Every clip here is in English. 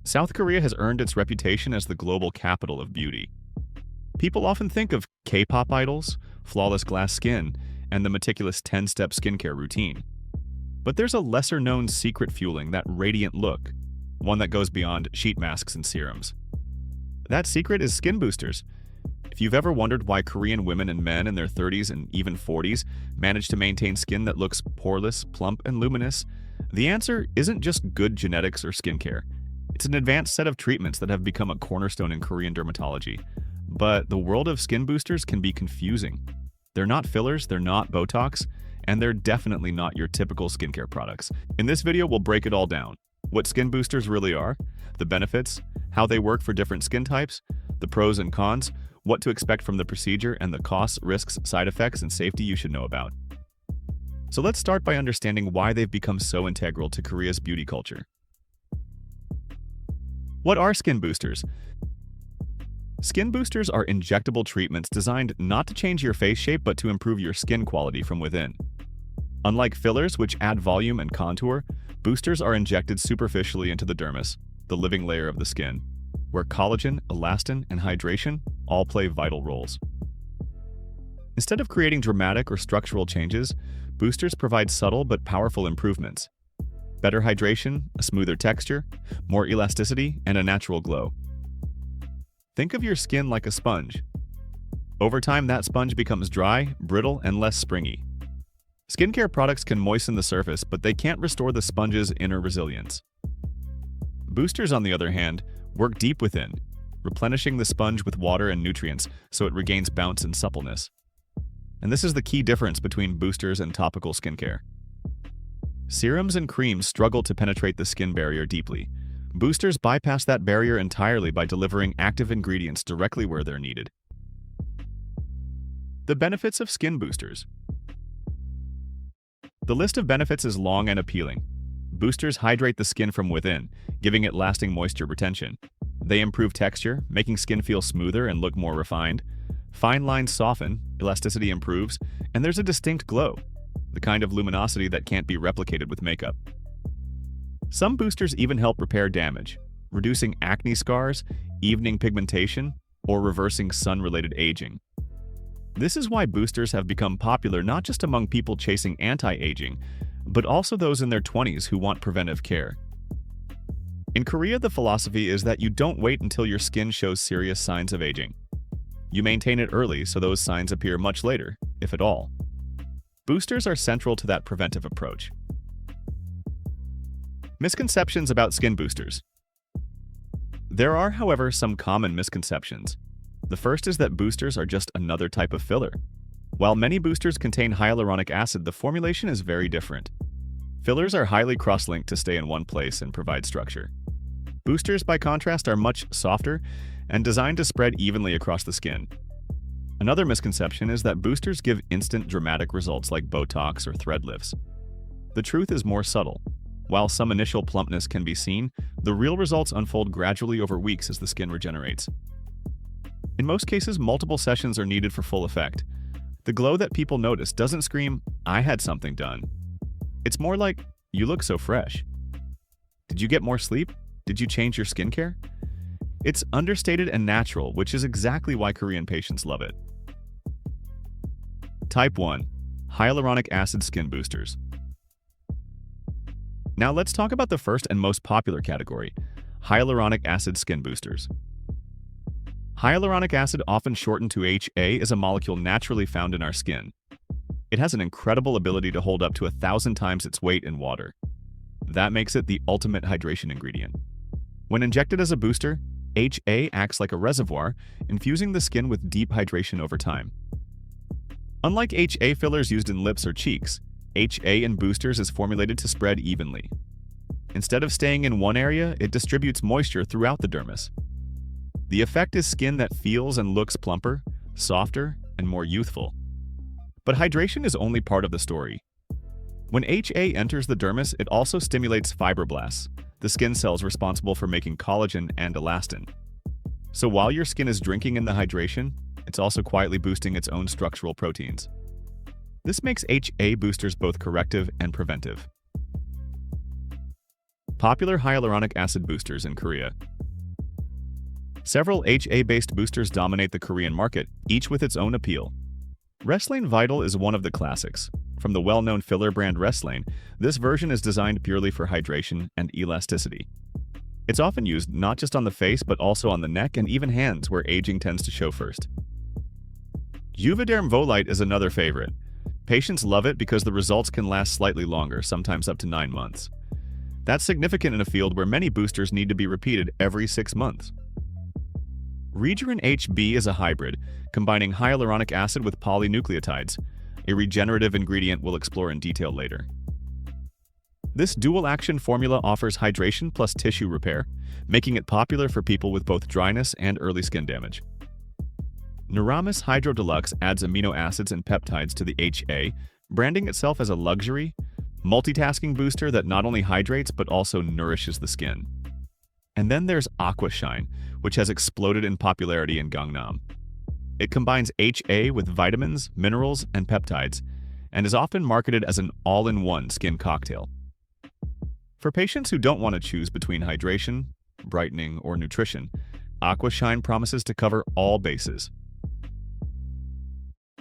South Korea has earned its reputation as the global capital of beauty. People often think of K-pop idols, flawless glass skin, and the meticulous 10-step skincare routine. But there's a lesser-known secret fueling that radiant look, one that goes beyond sheet masks and serums. That secret is skin boosters. If you've ever wondered why Korean women and men in their 30s and even 40s manage to maintain skin that looks poreless, plump, and luminous, the answer isn't just good genetics or skincare. It's an advanced set of treatments that have become a cornerstone in Korean dermatology. But the world of skin boosters can be confusing. They're not fillers, they're not Botox, and they're definitely not your typical skincare products. In this video, we'll break it all down. What skin boosters really are, the benefits, how they work for different skin types, the pros and cons, what to expect from the procedure, and the costs, risks, side effects, and safety you should know about. So let's start by understanding why they've become so integral to Korea's beauty culture. What are skin boosters? Skin boosters are injectable treatments designed not to change your face shape but to improve your skin quality from within. Unlike fillers, which add volume and contour, boosters are injected superficially into the dermis, the living layer of the skin, where collagen, elastin, and hydration all play vital roles. Instead of creating dramatic or structural changes, boosters provide subtle but powerful improvements. Better hydration, a smoother texture, more elasticity, and a natural glow. Think of your skin like a sponge. Over time, that sponge becomes dry, brittle, and less springy. Skincare products can moisten the surface, but they can't restore the sponge's inner resilience. Boosters, on the other hand, work deep within, replenishing the sponge with water and nutrients so it regains bounce and suppleness. And this is the key difference between boosters and topical skincare. Serums and creams struggle to penetrate the skin barrier deeply. Boosters bypass that barrier entirely by delivering active ingredients directly where they're needed. The benefits of skin boosters. The list of benefits is long and appealing. Boosters hydrate the skin from within, giving it lasting moisture retention. They improve texture, making skin feel smoother and look more refined. Fine lines soften, elasticity improves, and there's a distinct glow, the kind of luminosity that can't be replicated with makeup. Some boosters even help repair damage, reducing acne scars, evening pigmentation, or reversing sun-related aging. This is why boosters have become popular not just among people chasing anti-aging, but also those in their 20s who want preventive care. In Korea, the philosophy is that you don't wait until your skin shows serious signs of aging. You maintain it early so those signs appear much later, if at all. Boosters are central to that preventive approach. Misconceptions about skin boosters. There are, however, some common misconceptions. The first is that boosters are just another type of filler. While many boosters contain hyaluronic acid, the formulation is very different. Fillers are highly cross-linked to stay in one place and provide structure. Boosters, by contrast, are much softer and designed to spread evenly across the skin. Another misconception is that boosters give instant dramatic results like Botox or thread lifts. The truth is more subtle. While some initial plumpness can be seen, the real results unfold gradually over weeks as the skin regenerates. In most cases, multiple sessions are needed for full effect. The glow that people notice doesn't scream, "I had something done." It's more like, "You look so fresh." Did you get more sleep? Did you change your skincare? It's understated and natural, which is exactly why Korean patients love it. Type 1. Hyaluronic acid skin boosters. Now let's talk about the first and most popular category, hyaluronic acid skin boosters. Hyaluronic acid, often shortened to HA, is a molecule naturally found in our skin. It has an incredible ability to hold up to 1,000 times its weight in water. That makes it the ultimate hydration ingredient. When injected as a booster, HA acts like a reservoir, infusing the skin with deep hydration over time. Unlike HA fillers used in lips or cheeks, HA in boosters is formulated to spread evenly. Instead of staying in one area, it distributes moisture throughout the dermis. The effect is skin that feels and looks plumper, softer, and more youthful. But hydration is only part of the story. When HA enters the dermis, it also stimulates fibroblasts, the skin cells responsible for making collagen and elastin. So while your skin is drinking in the hydration, it's also quietly boosting its own structural proteins. This makes HA boosters both corrective and preventive. Popular hyaluronic acid boosters in Korea. Several HA-based boosters dominate the Korean market, each with its own appeal. Restylane Vital is one of the classics. From the well-known filler brand Restylane, this version is designed purely for hydration and elasticity. It's often used not just on the face but also on the neck and even hands, where aging tends to show first. Juvederm Volite is another favorite. Patients love it because the results can last slightly longer, sometimes up to 9 months. That's significant in a field where many boosters need to be repeated every 6 months. Regerin HB is a hybrid, combining hyaluronic acid with polynucleotides, a regenerative ingredient we'll explore in detail later. This dual-action formula offers hydration plus tissue repair, making it popular for people with both dryness and early skin damage. Neuramis Hydro Deluxe adds amino acids and peptides to the HA, branding itself as a luxury, multitasking booster that not only hydrates but also nourishes the skin. And then there's Aquashine, which has exploded in popularity in Gangnam. It combines HA with vitamins, minerals, and peptides, and is often marketed as an all-in-one skin cocktail. For patients who don't want to choose between hydration, brightening, or nutrition, Aquashine promises to cover all bases.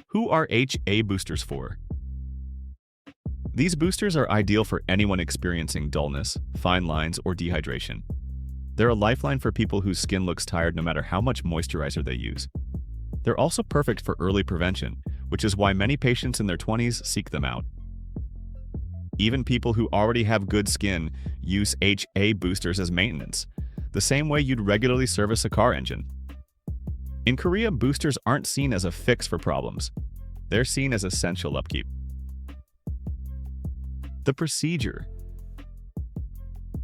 Who are HA boosters for? These boosters are ideal for anyone experiencing dullness, fine lines, or dehydration. They're a lifeline for people whose skin looks tired no matter how much moisturizer they use. They're also perfect for early prevention, which is why many patients in their 20s seek them out. Even people who already have good skin use HA boosters as maintenance, the same way you'd regularly service a car engine. In Korea, boosters aren't seen as a fix for problems. They're seen as essential upkeep. The procedure.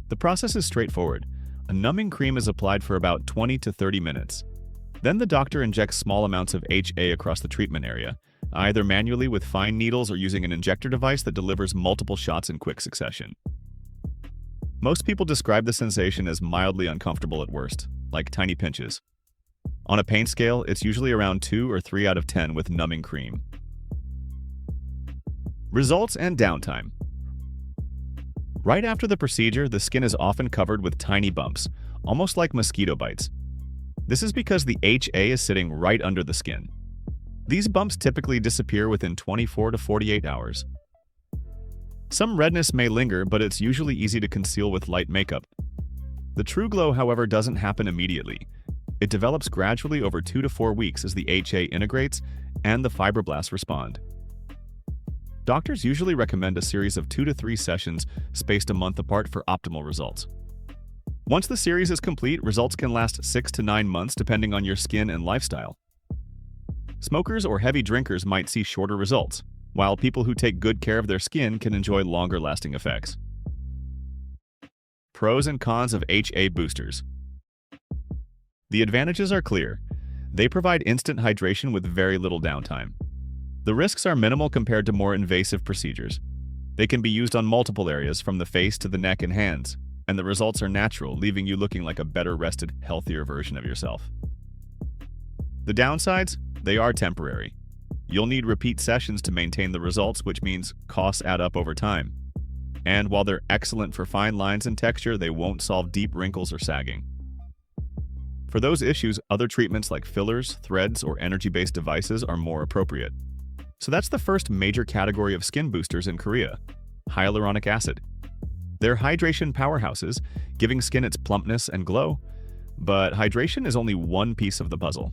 The process is straightforward. A numbing cream is applied for about 20 to 30 minutes. Then the doctor injects small amounts of HA across the treatment area, either manually with fine needles or using an injector device that delivers multiple shots in quick succession. Most people describe the sensation as mildly uncomfortable at worst, like tiny pinches. On a pain scale, it's usually around 2 or 3 out of 10 with numbing cream. Results and downtime. Right after the procedure, the skin is often covered with tiny bumps, almost like mosquito bites. This is because the HA is sitting right under the skin. These bumps typically disappear within 24 to 48 hours. Some redness may linger, but it's usually easy to conceal with light makeup. The true glow, however, doesn't happen immediately. It develops gradually over 2 to 4 weeks as the HA integrates and the fibroblasts respond. Doctors usually recommend a series of 2 to 3 sessions spaced a month apart for optimal results. Once the series is complete, results can last 6 to 9 months depending on your skin and lifestyle. Smokers or heavy drinkers might see shorter results, while people who take good care of their skin can enjoy longer-lasting effects. Pros and cons of HA boosters. The advantages are clear. They provide instant hydration with very little downtime. The risks are minimal compared to more invasive procedures. They can be used on multiple areas from the face to the neck and hands, and the results are natural, leaving you looking like a better rested, healthier version of yourself. The downsides? They are temporary. You'll need repeat sessions to maintain the results, which means costs add up over time. And while they're excellent for fine lines and texture, they won't solve deep wrinkles or sagging. For those issues, other treatments like fillers, threads, or energy-based devices are more appropriate. So that's the first major category of skin boosters in Korea: hyaluronic acid. They're hydration powerhouses, giving skin its plumpness and glow, but hydration is only one piece of the puzzle.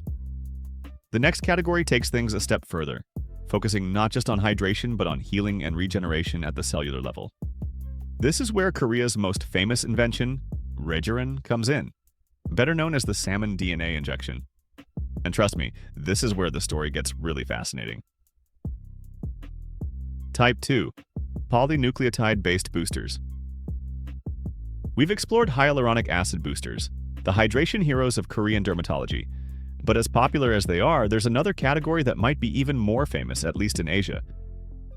The next category takes things a step further, focusing not just on hydration but on healing and regeneration at the cellular level. This is where Korea's most famous invention, Regerin, comes in, better known as the salmon DNA injection. And trust me, this is where the story gets really fascinating. Type 2. Polynucleotide-based boosters. We've explored hyaluronic acid boosters, the hydration heroes of Korean dermatology. But as popular as they are, there's another category that might be even more famous, at least in Asia.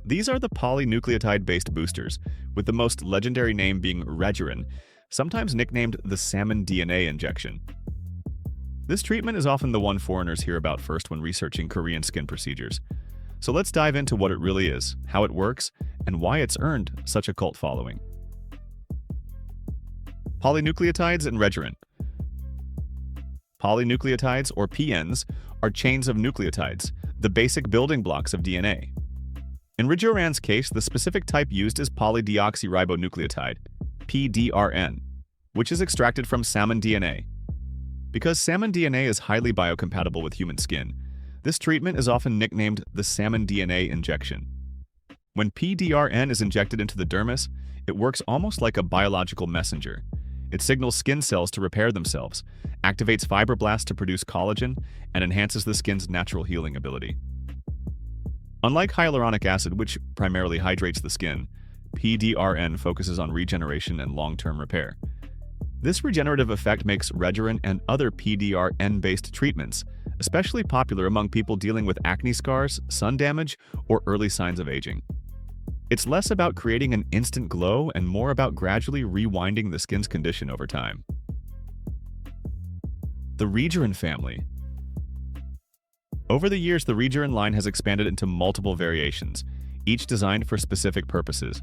These are the polynucleotide-based boosters, with the most legendary name being Regerin, sometimes nicknamed the salmon DNA injection. This treatment is often the one foreigners hear about first when researching Korean skin procedures. So let's dive into what it really is, how it works, and why it's earned such a cult following. Polynucleotides and Regerin. Polynucleotides, or PNs, are chains of nucleotides, the basic building blocks of DNA. In Regerin's case, the specific type used is polydeoxyribonucleotide, PDRN, which is extracted from salmon DNA. Because salmon DNA is highly biocompatible with human skin, this treatment is often nicknamed the salmon DNA injection. When PDRN is injected into the dermis, it works almost like a biological messenger. It signals skin cells to repair themselves, activates fibroblasts to produce collagen, and enhances the skin's natural healing ability. Unlike hyaluronic acid, which primarily hydrates the skin, PDRN focuses on regeneration and long-term repair. This regenerative effect makes Regerin and other PDRN-based treatments especially popular among people dealing with acne scars, sun damage, or early signs of aging. It's less about creating an instant glow and more about gradually rewinding the skin's condition over time. The Regerin family. Over the years, the Regerin line has expanded into multiple variations, each designed for specific purposes.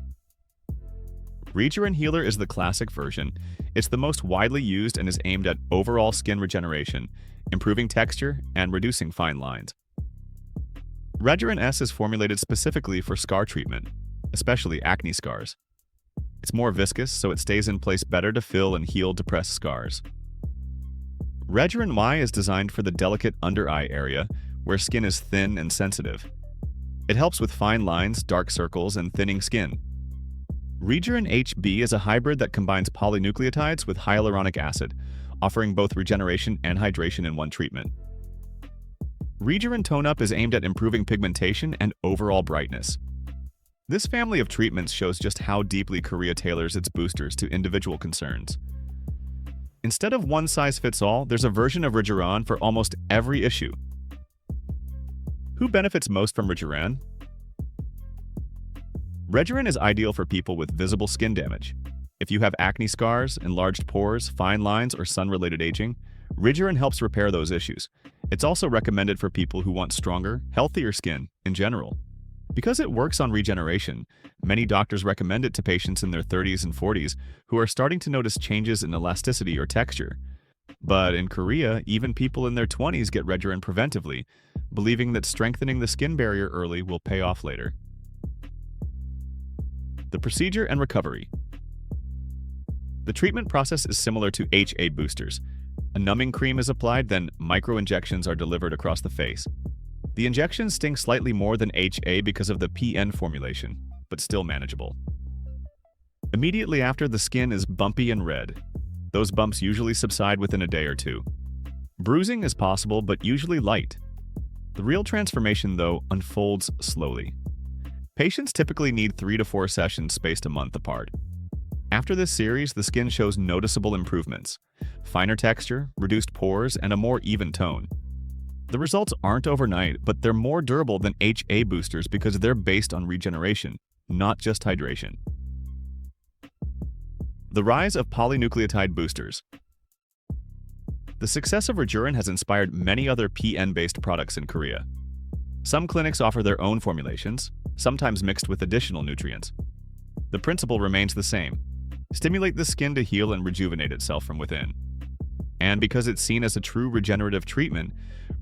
Regerin Healer is the classic version. It's the most widely used and is aimed at overall skin regeneration, improving texture, and reducing fine lines. Regerin S is formulated specifically for scar treatment, especially acne scars. It's more viscous, so it stays in place better to fill and heal depressed scars. Regerin Y is designed for the delicate under-eye area, where skin is thin and sensitive. It helps with fine lines, dark circles, and thinning skin. Regerin HB is a hybrid that combines polynucleotides with hyaluronic acid, offering both regeneration and hydration in one treatment. Regerin Tone Up is aimed at improving pigmentation and overall brightness. This family of treatments shows just how deeply Korea tailors its boosters to individual concerns. Instead of one-size-fits-all, there's a version of Regerin for almost every issue. Who benefits most from Regerin? Regerin is ideal for people with visible skin damage. If you have acne scars, enlarged pores, fine lines, or sun-related aging, Regerin helps repair those issues. It's also recommended for people who want stronger, healthier skin in general. Because it works on regeneration, many doctors recommend it to patients in their 30s and 40s who are starting to notice changes in elasticity or texture. But in Korea, even people in their 20s get Regerin preventively, believing that strengthening the skin barrier early will pay off later. The procedure and recovery. The treatment process is similar to HA boosters. A numbing cream is applied, then micro-injections are delivered across the face. The injections sting slightly more than HA because of the PN formulation, but still manageable. Immediately after, the skin is bumpy and red. Those bumps usually subside within a day or two. Bruising is possible, but usually light. The real transformation, though, unfolds slowly. Patients typically need 3 to 4 sessions spaced a month apart. After this series, the skin shows noticeable improvements: finer texture, reduced pores, and a more even tone. The results aren't overnight, but they're more durable than HA boosters because they're based on regeneration, not just hydration. The rise of polynucleotide boosters. The success of Regerin has inspired many other PN-based products in Korea. Some clinics offer their own formulations, sometimes mixed with additional nutrients. The principle remains the same: stimulate the skin to heal and rejuvenate itself from within. And because it's seen as a true regenerative treatment,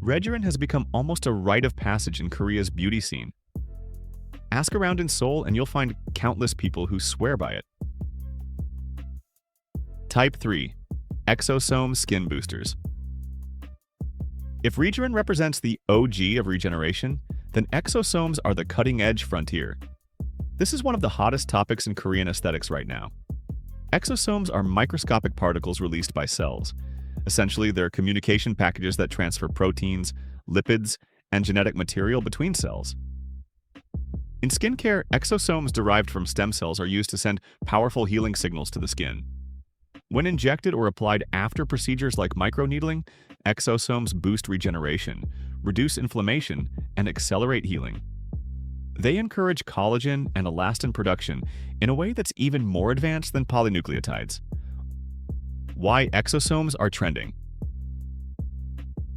Regerin has become almost a rite of passage in Korea's beauty scene. Ask around in Seoul and you'll find countless people who swear by it. Type 3. Exosome Skin Boosters. If Regerin represents the OG of regeneration, then exosomes are the cutting-edge frontier. This is one of the hottest topics in Korean aesthetics right now. Exosomes are microscopic particles released by cells. Essentially, they're communication packages that transfer proteins, lipids, and genetic material between cells. In skincare, exosomes derived from stem cells are used to send powerful healing signals to the skin. When injected or applied after procedures like microneedling, exosomes boost regeneration, reduce inflammation, and accelerate healing. They encourage collagen and elastin production in a way that's even more advanced than polynucleotides. Why exosomes are trending.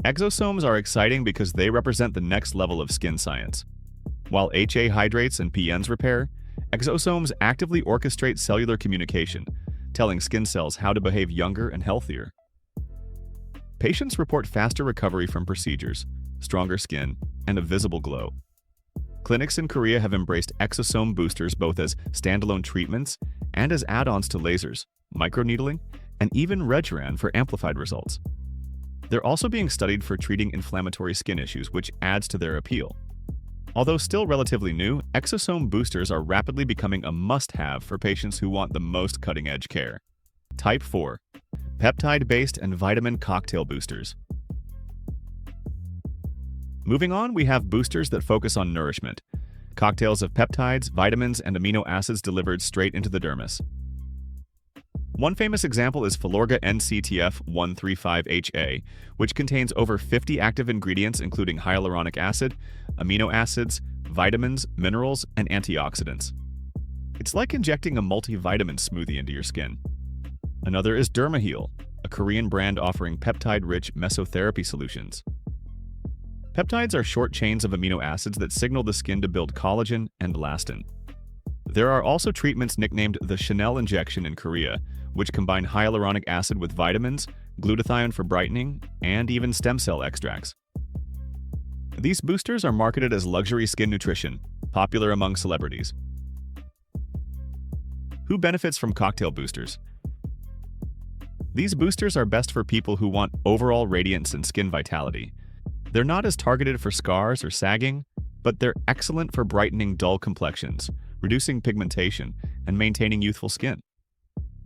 Exosomes are exciting because they represent the next level of skin science. While HA hydrates and PNs repair, exosomes actively orchestrate cellular communication. telling skin cells how to behave younger and healthier. Patients report faster recovery from procedures, stronger skin, and a visible glow. Clinics in Korea have embraced exosome boosters both as standalone treatments and as add-ons to lasers, microneedling, and even Regeran for amplified results. They're also being studied for treating inflammatory skin issues, which adds to their appeal. Although still relatively new, exosome boosters are rapidly becoming a must-have for patients who want the most cutting-edge care. Type 4. Peptide-based and vitamin cocktail boosters. Moving on, we have boosters that focus on nourishment. Cocktails of peptides, vitamins, and amino acids delivered straight into the dermis. One famous example is Filorga NCTF135HA, which contains over 50 active ingredients including hyaluronic acid, amino acids, vitamins, minerals, and antioxidants. It's like injecting a multivitamin smoothie into your skin. Another is DermaHeal, a Korean brand offering peptide-rich mesotherapy solutions. Peptides are short chains of amino acids that signal the skin to build collagen and elastin. There are also treatments nicknamed the Chanel injection in Korea, which combine hyaluronic acid with vitamins, glutathione for brightening, and even stem cell extracts. These boosters are marketed as luxury skin nutrition, popular among celebrities. Who benefits from cocktail boosters? These boosters are best for people who want overall radiance and skin vitality. They're not as targeted for scars or sagging, but they're excellent for brightening dull complexions, reducing pigmentation, and maintaining youthful skin.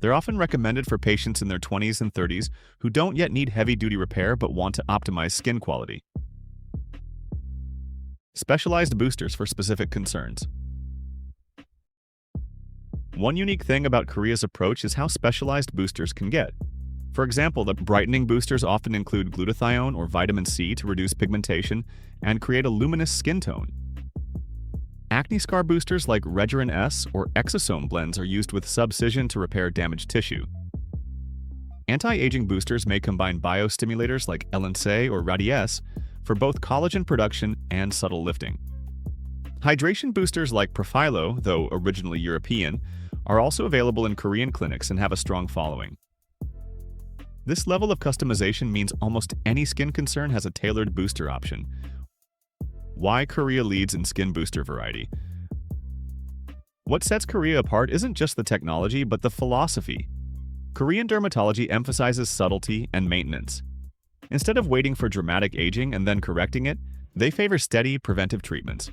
They're often recommended for patients in their 20s and 30s who don't yet need heavy-duty repair but want to optimize skin quality. Specialized boosters for specific concerns. One unique thing about Korea's approach is how specialized boosters can get. For example, the brightening boosters often include glutathione or vitamin C to reduce pigmentation and create a luminous skin tone. Acne scar boosters like Regeran S or exosome blends are used with subcision to repair damaged tissue. Anti-aging boosters may combine biostimulators like LNC or Radiesse for both collagen production and subtle lifting. Hydration boosters like Profilo, though originally European, are also available in Korean clinics and have a strong following. This level of customization means almost any skin concern has a tailored booster option. Why Korea leads in skin booster variety? What sets Korea apart isn't just the technology, but the philosophy. Korean dermatology emphasizes subtlety and maintenance. Instead of waiting for dramatic aging and then correcting it, they favor steady, preventive treatments.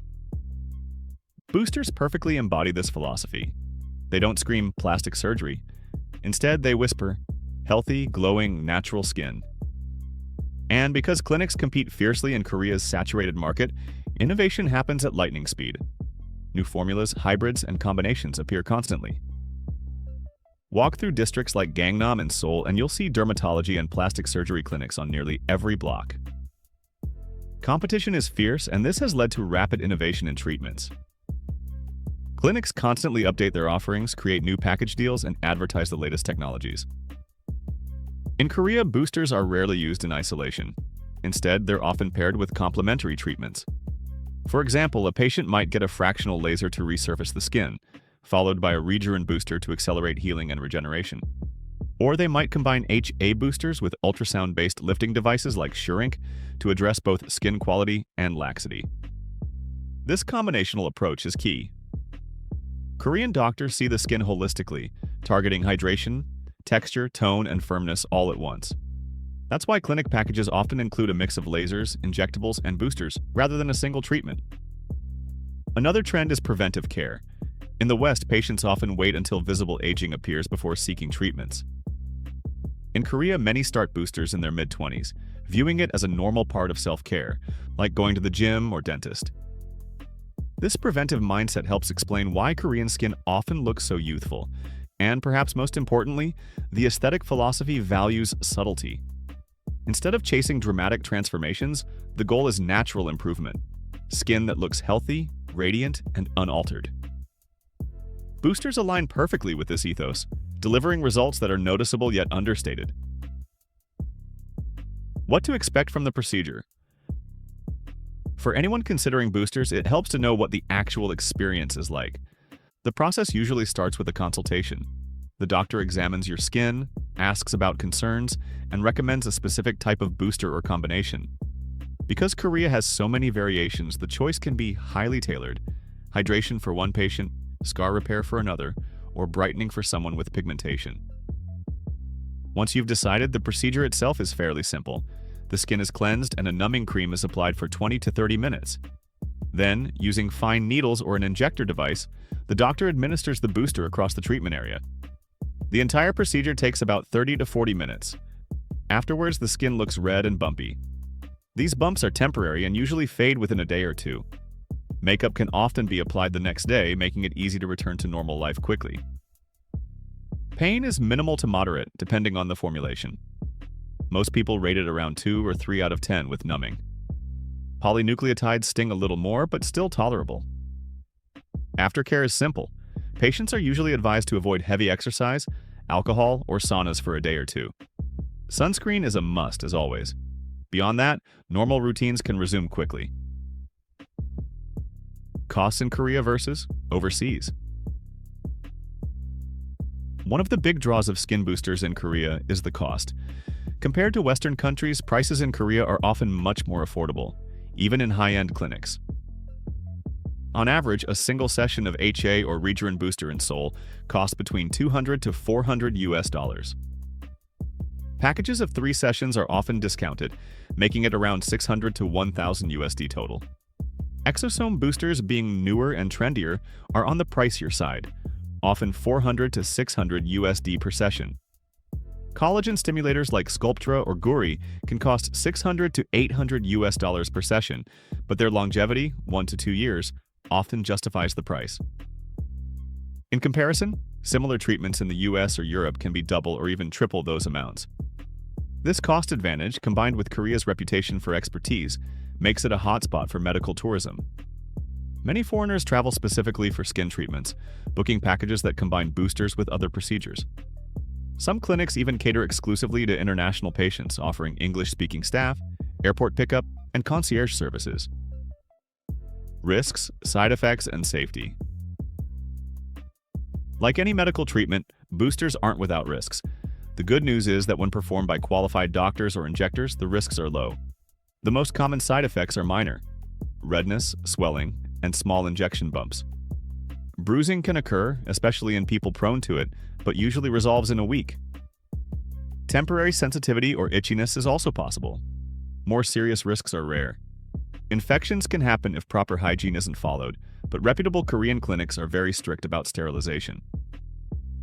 Boosters perfectly embody this philosophy. They don't scream plastic surgery. Instead, they whisper, healthy, glowing, natural skin. And because clinics compete fiercely in Korea's saturated market, innovation happens at lightning speed. New formulas, hybrids, and combinations appear constantly. Walk through districts like Gangnam and Seoul and you'll see dermatology and plastic surgery clinics on nearly every block. Competition is fierce, and this has led to rapid innovation in treatments. Clinics constantly update their offerings, create new package deals, and advertise the latest technologies. In Korea, boosters are rarely used in isolation. Instead, they're often paired with complementary treatments. For example, a patient might get a fractional laser to resurface the skin, followed by a Regeran booster to accelerate healing and regeneration. Or they might combine HA boosters with ultrasound-based lifting devices like Shrink to address both skin quality and laxity. This combinational approach is key. Korean doctors see the skin holistically, targeting hydration, texture, tone, and firmness all at once. That's why clinic packages often include a mix of lasers, injectables, and boosters, rather than a single treatment. Another trend is preventive care. In the West, patients often wait until visible aging appears before seeking treatments. In Korea, many start boosters in their mid-20s, viewing it as a normal part of self-care, like going to the gym or dentist. This preventive mindset helps explain why Korean skin often looks so youthful. And perhaps most importantly, the aesthetic philosophy values subtlety. Instead of chasing dramatic transformations, the goal is natural improvement. Skin that looks healthy, radiant, and unaltered. Boosters align perfectly with this ethos, delivering results that are noticeable yet understated. What to expect from the procedure? For anyone considering boosters, it helps to know what the actual experience is like. The process usually starts with a consultation. The doctor examines your skin, asks about concerns, and recommends a specific type of booster or combination. Because Korea has so many variations, the choice can be highly tailored: hydration for one patient, scar repair for another, or brightening for someone with pigmentation. Once you've decided, the procedure itself is fairly simple. The skin is cleansed and a numbing cream is applied for 20 to 30 minutes. Then, using fine needles or an injector device, the doctor administers the booster across the treatment area. The entire procedure takes about 30 to 40 minutes. Afterwards, the skin looks red and bumpy. These bumps are temporary and usually fade within a day or two. Makeup can often be applied the next day, making it easy to return to normal life quickly. Pain is minimal to moderate, depending on the formulation. Most people rate it around 2 or 3 out of 10 with numbing. Polynucleotides sting a little more, but still tolerable. Aftercare is simple. Patients are usually advised to avoid heavy exercise, alcohol, or saunas for a day or two. Sunscreen is a must, as always. Beyond that, normal routines can resume quickly. Costs in Korea versus overseas. One of the big draws of skin boosters in Korea is the cost. Compared to Western countries, prices in Korea are often much more affordable, even in high-end clinics. On average, a single session of HA or Regerin booster in Seoul costs between $200 to $400. Packages of 3 sessions are often discounted, making it around $600 to $1,000 total. Exosome boosters, being newer and trendier, are on the pricier side, often $400 to $600 per session. Collagen stimulators like Sculptra or Guri can cost $600 to $800 per session, but their longevity, 1 to 2 years, often justifies the price. In comparison, similar treatments in the US or Europe can be double or even triple those amounts. This cost advantage, combined with Korea's reputation for expertise, makes it a hotspot for medical tourism. Many foreigners travel specifically for skin treatments, booking packages that combine boosters with other procedures. Some clinics even cater exclusively to international patients, offering English-speaking staff, airport pickup, and concierge services. Risks, side effects, and safety. Like any medical treatment, boosters aren't without risks. The good news is that when performed by qualified doctors or injectors, the risks are low. The most common side effects are minor: redness, swelling, and small injection bumps. Bruising can occur, especially in people prone to it, but usually resolves in a week. Temporary sensitivity or itchiness is also possible. More serious risks are rare. Infections can happen if proper hygiene isn't followed, but reputable Korean clinics are very strict about sterilization.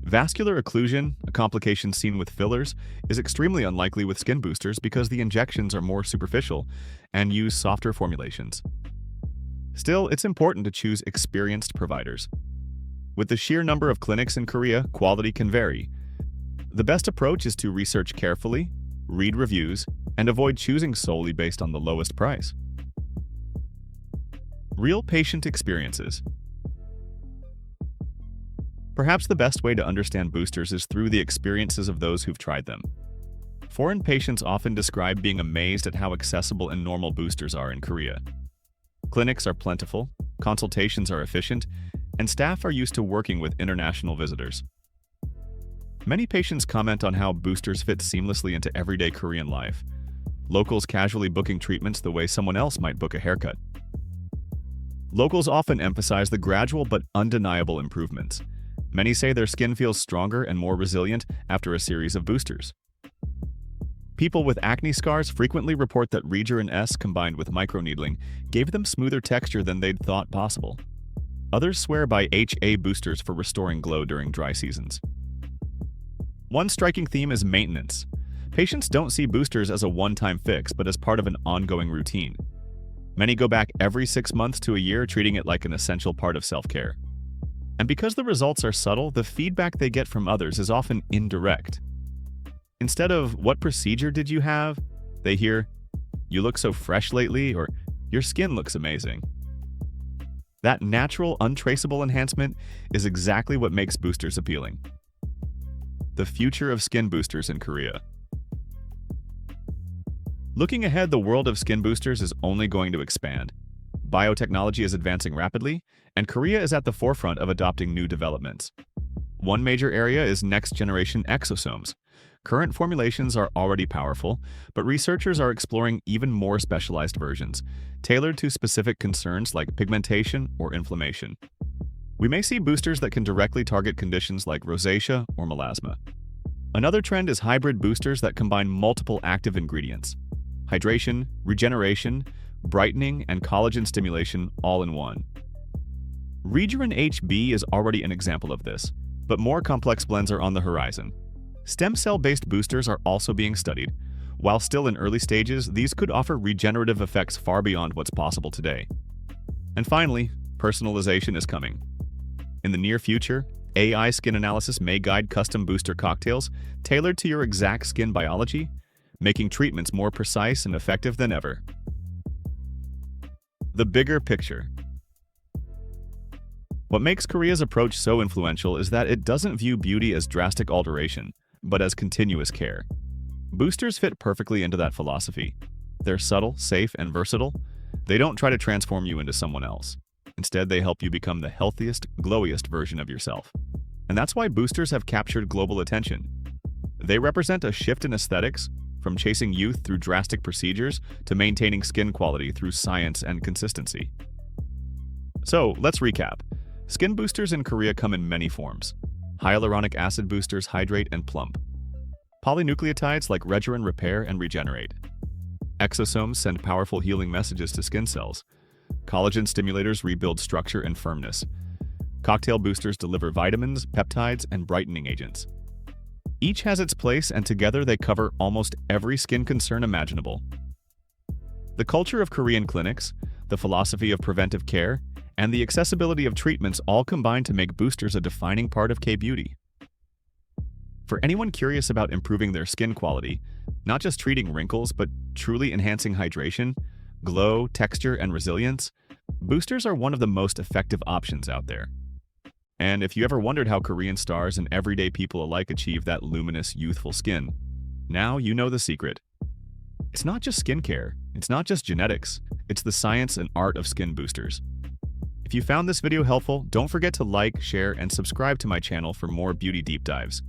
Vascular occlusion, a complication seen with fillers, is extremely unlikely with skin boosters because the injections are more superficial and use softer formulations. Still, it's important to choose experienced providers. With the sheer number of clinics in Korea, quality can vary. The best approach is to research carefully, read reviews, and avoid choosing solely based on the lowest price. Real patient experiences. Perhaps the best way to understand boosters is through the experiences of those who've tried them. Foreign patients often describe being amazed at how accessible and normal boosters are in Korea. Clinics are plentiful, consultations are efficient, and staff are used to working with international visitors. Many patients comment on how boosters fit seamlessly into everyday Korean life, locals casually booking treatments the way someone else might book a haircut. Locals often emphasize the gradual but undeniable improvements. Many say their skin feels stronger and more resilient after a series of boosters. People with acne scars frequently report that Regerin S combined with microneedling gave them smoother texture than they'd thought possible. Others swear by HA boosters for restoring glow during dry seasons. One striking theme is maintenance. Patients don't see boosters as a one-time fix, but as part of an ongoing routine. Many go back every 6 months to a year, treating it like an essential part of self-care. And because the results are subtle, the feedback they get from others is often indirect. Instead of, "What procedure did you have?" they hear, "You look so fresh lately," or "Your skin looks amazing." That natural, untraceable enhancement is exactly what makes boosters appealing. The future of skin boosters in Korea. Looking ahead, the world of skin boosters is only going to expand. Biotechnology is advancing rapidly, and Korea is at the forefront of adopting new developments. One major area is next-generation exosomes. Current formulations are already powerful, but researchers are exploring even more specialized versions, tailored to specific concerns like pigmentation or inflammation. We may see boosters that can directly target conditions like rosacea or melasma. Another trend is hybrid boosters that combine multiple active ingredients: hydration, regeneration, brightening, and collagen stimulation all in one. Regeneron HB is already an example of this, but more complex blends are on the horizon. Stem cell-based boosters are also being studied. While still in early stages, these could offer regenerative effects far beyond what's possible today. And finally, personalization is coming. In the near future, AI skin analysis may guide custom booster cocktails tailored to your exact skin biology, making treatments more precise and effective than ever. The bigger picture. What makes Korea's approach so influential is that it doesn't view beauty as drastic alteration, but as continuous care. Boosters fit perfectly into that philosophy. They're subtle, safe, and versatile. They don't try to transform you into someone else. Instead, they help you become the healthiest, glowiest version of yourself. And that's why boosters have captured global attention. They represent a shift in aesthetics, from chasing youth through drastic procedures to maintaining skin quality through science and consistency. So, let's recap. Skin boosters in Korea come in many forms. Hyaluronic acid boosters hydrate and plump. Polynucleotides like Regeneron repair and regenerate. Exosomes send powerful healing messages to skin cells. Collagen stimulators rebuild structure and firmness. Cocktail boosters deliver vitamins, peptides, and brightening agents. Each has its place, and together they cover almost every skin concern imaginable. The culture of Korean clinics, the philosophy of preventive care, and the accessibility of treatments all combine to make boosters a defining part of K-beauty. For anyone curious about improving their skin quality, not just treating wrinkles, but truly enhancing hydration, glow, texture, and resilience, boosters are one of the most effective options out there. And if you ever wondered how Korean stars and everyday people alike achieve that luminous, youthful skin, now you know the secret. It's not just skincare, it's not just genetics, it's the science and art of skin boosters. If you found this video helpful, don't forget to like, share, and subscribe to my channel for more beauty deep dives.